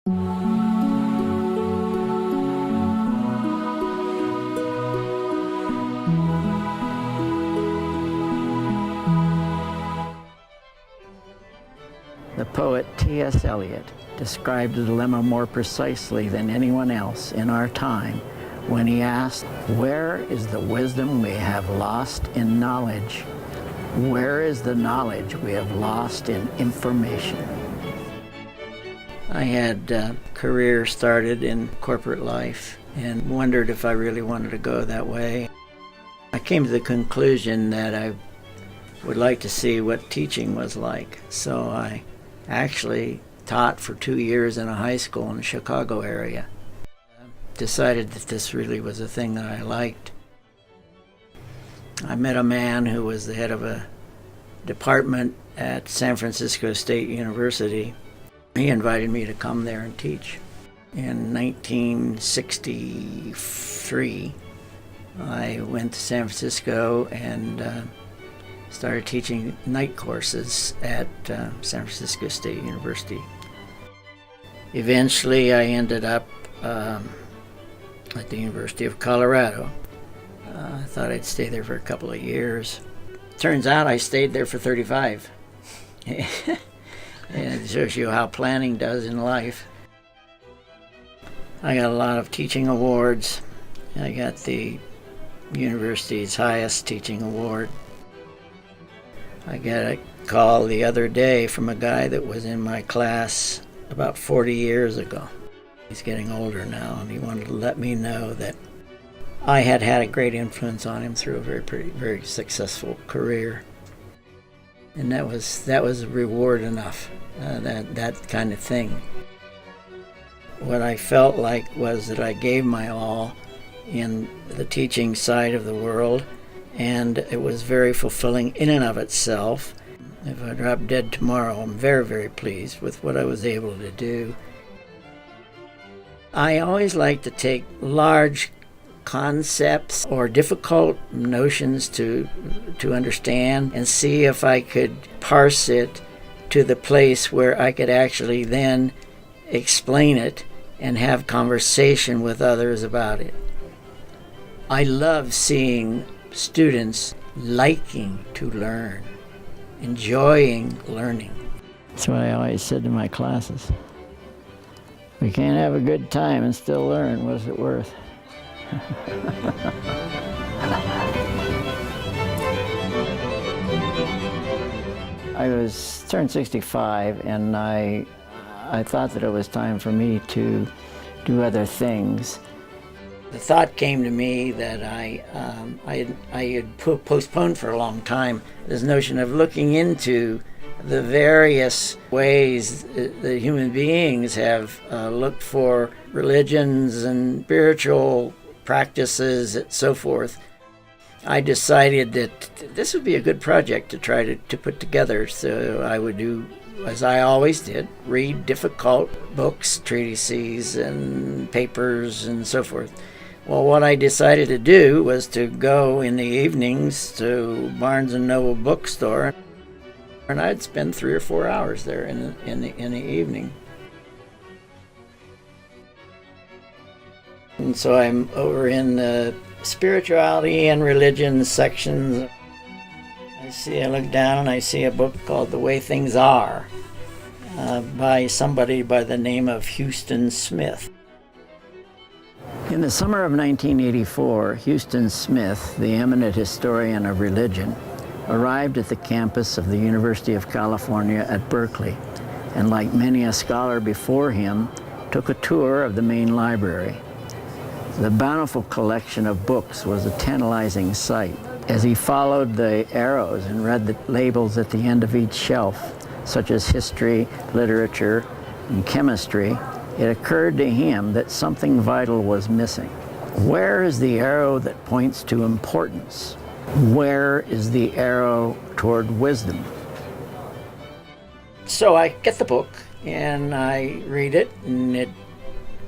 The poet T.S. Eliot described the dilemma more precisely than anyone else in our time when he asked, "Where is the wisdom we have lost in knowledge? Where is the knowledge we have lost in information?" I had a career started in corporate life and wondered if I really wanted to go that way. I came to the conclusion that I would like to see what teaching was like, so I actually taught for 2 years in a high school in the Chicago area. Decided that this really was a thing that I liked. I met a man who was the head of a department at San Francisco State University. He invited me to come there and teach. In 1963, I went to San Francisco and started teaching night courses at San Francisco State University. Eventually, I ended up at the University of Colorado. I thought I'd stay there for a couple of years. Turns out I stayed there for 35. And it shows you how planning does in life. I got a lot of teaching awards. I got the university's highest teaching award. I got a call the other day from a guy that was in my class about 40 years ago. He's getting older now, and he wanted to let me know that I had had a great influence on him through a very successful career. And that was reward enough, that kind of thing. What I felt like was that I gave my all in the teaching side of the world, and it was very fulfilling in and of itself. If I drop dead tomorrow, I'm very, very pleased with what I was able to do. I always like to take large concepts or difficult notions to understand and see if I could parse it to the place where I could actually then explain it and have conversation with others about it. I love seeing students liking to learn, enjoying learning. That's what I always said to my classes. We can't have a good time and still learn. What is it worth? I turned 65, and I thought that it was time for me to do other things. The thought came to me that I had postponed for a long time this notion of looking into the various ways that human beings have looked for religions and spiritual practices and so forth. I decided that this would be a good project to try to put together, so I would do, as I always did, read difficult books, treatises, and papers, and so forth. Well, what I decided to do was to go in the evenings to Barnes & Noble bookstore, and I'd spend 3 or 4 hours there in the evening. And so I'm over in the spirituality and religion sections. I look down and I see a book called The Way Things Are by somebody by the name of Huston Smith. In the summer of 1984, Huston Smith, the eminent historian of religion, arrived at the campus of the University of California at Berkeley, and like many a scholar before him, took a tour of the main library. The bountiful collection of books was a tantalizing sight. As he followed the arrows and read the labels at the end of each shelf, such as history, literature, and chemistry, it occurred to him that something vital was missing. Where is the arrow that points to importance? Where is the arrow toward wisdom? So I get the book and I read it, and it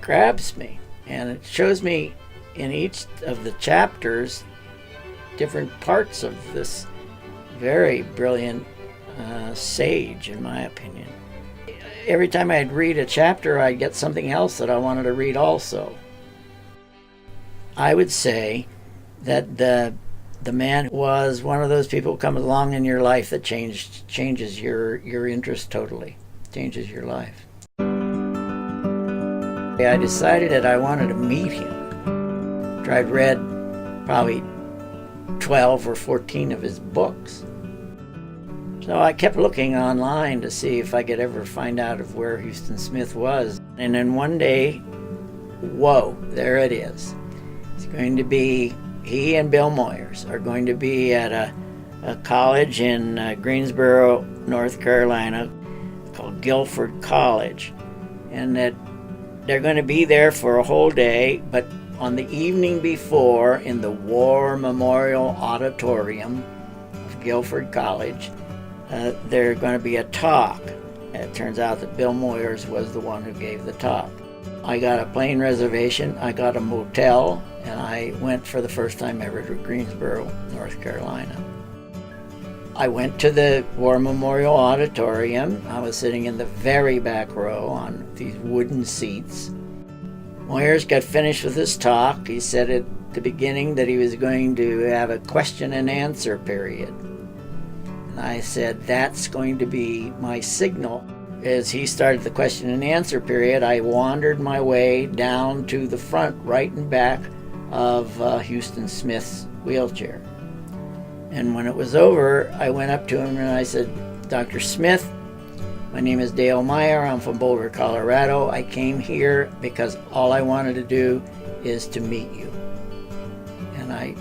grabs me, and it shows me in each of the chapters different parts of this very brilliant sage, in my opinion. every time I'd read a chapter, I'd get something else that I wanted to read also. I would say that the man was one of those people who comes along in your life that changes your interest totally, changes your life. I decided that I wanted to meet him. I'd read probably 12 or 14 of his books. So I kept looking online to see if I could ever find out of where Huston Smith was. And then one day, whoa, there it is. It's going to be, he and Bill Moyers are going to be at a college in Greensboro, North Carolina, called Guilford College. And that they're going to be there for a whole day, but on the evening before, in the War Memorial Auditorium of Guilford College, there's going to be a talk. It turns out that Bill Moyers was the one who gave the talk. I got a plane reservation, I got a motel, and I went for the first time ever to Greensboro, North Carolina. I went to the War Memorial Auditorium. I was sitting in the very back row on these wooden seats. Moyers got finished with his talk. He said at the beginning that he was going to have a question and answer period. And I said, that's going to be my signal. As he started the question and answer period, I wandered my way down to the front, right in back of Huston Smith's wheelchair. And when it was over, I went up to him and I said, Dr. Smith, my name is Dale Meyer. I'm from Boulder, Colorado. I came here because all I wanted to do is to meet you. And I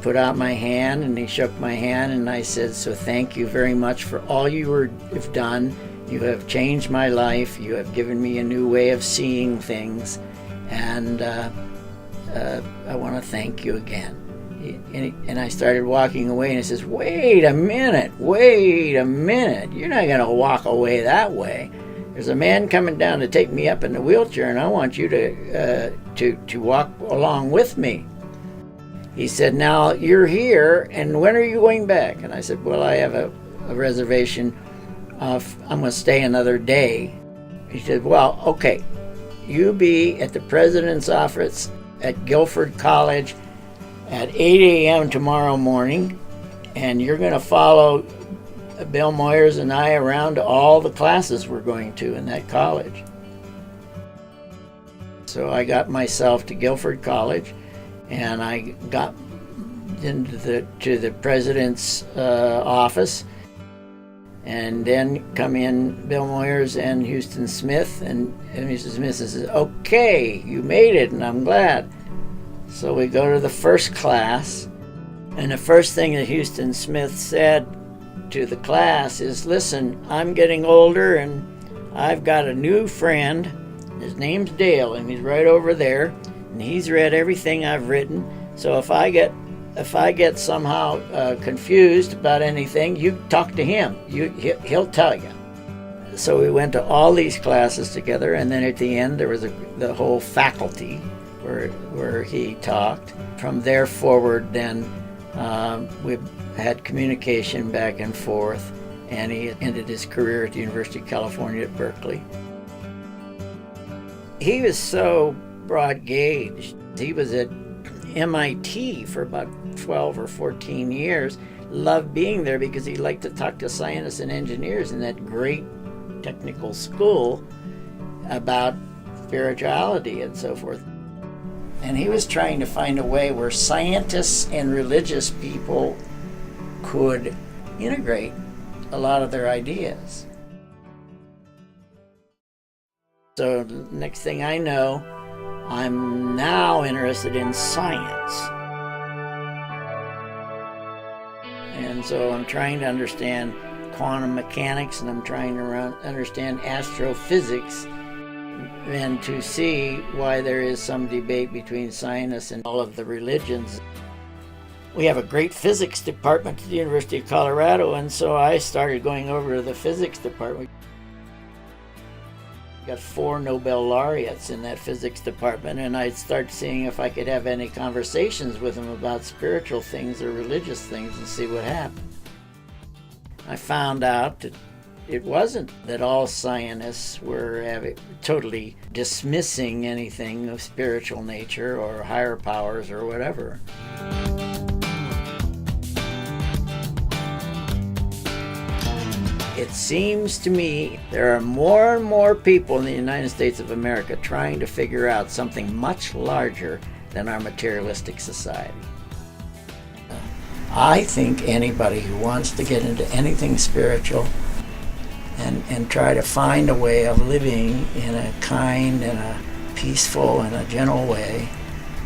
put out my hand and he shook my hand and I said, so thank you very much for all you have done. You have changed my life. You have given me a new way of seeing things. And I want to thank you again. And I started walking away and he says, wait a minute. You're not going to walk away that way. There's a man coming down to take me up in the wheelchair and I want you to walk along with me. He said, now you're here and when are you going back? And I said, well, I have a reservation. I'm going to stay another day. He said, well, okay, you be at the president's office at Guilford College at 8 a.m. tomorrow morning, and you're going to follow Bill Moyers and I around to all the classes we're going to in that college. So I got myself to Guilford College, and I got into the president's office, and then come in Bill Moyers and Huston Smith, and Mrs. Smith says, okay, you made it, and I'm glad. So we go to the first class, and the first thing that Huston Smith said to the class is, listen, I'm getting older and I've got a new friend. His name's Dale, and he's right over there, and he's read everything I've written. So if I get somehow confused about anything, you talk to him. He'll tell you. So we went to all these classes together, and then at the end there was the whole faculty where he talked. From there forward, then we had communication back and forth, and he ended his career at the University of California at Berkeley. He was so broad-gauged. He was at MIT for about 12 or 14 years. Loved being there because he liked to talk to scientists and engineers in that great technical school about spirituality and so forth. And he was trying to find a way where scientists and religious people could integrate a lot of their ideas. So the next thing I know, I'm now interested in science. And so I'm trying to understand quantum mechanics, and I'm trying to understand astrophysics, and to see why there is some debate between scientists and all of the religions. We have a great physics department at the University of Colorado, and so I started going over to the physics department. We got 4 Nobel laureates in that physics department, and I'd start seeing if I could have any conversations with them about spiritual things or religious things and see what happened. I found out that It wasn't that all scientists were totally dismissing anything of spiritual nature or higher powers or whatever. It seems to me there are more and more people in the United States of America trying to figure out something much larger than our materialistic society. I think anybody who wants to get into anything spiritual and try to find a way of living in a kind and a peaceful and a gentle way,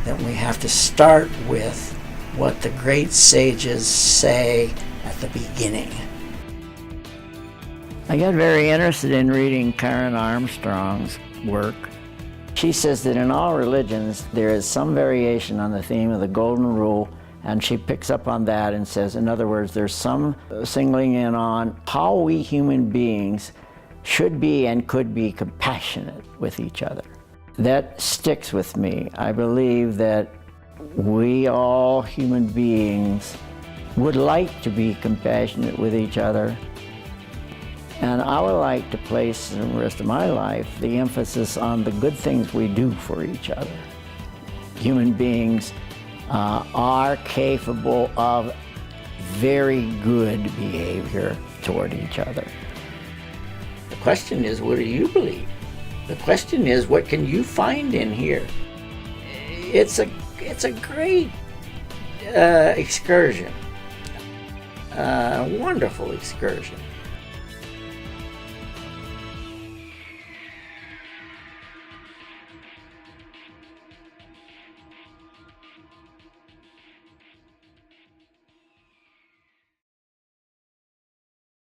that we have to start with what the great sages say at the beginning. I got very interested in reading Karen Armstrong's work. She says that in all religions there is some variation on the theme of the Golden Rule, and she picks up on that and says, in other words, there's some singling in on how we human beings should be and could be compassionate with each other. That sticks with me. I believe that we all human beings would like to be compassionate with each other. And I would like to place in the rest of my life the emphasis on the good things we do for each other. Human beings are capable of very good behavior toward each other. The question is, what do you believe? The question is, what can you find in here? It's a great excursion, a wonderful excursion.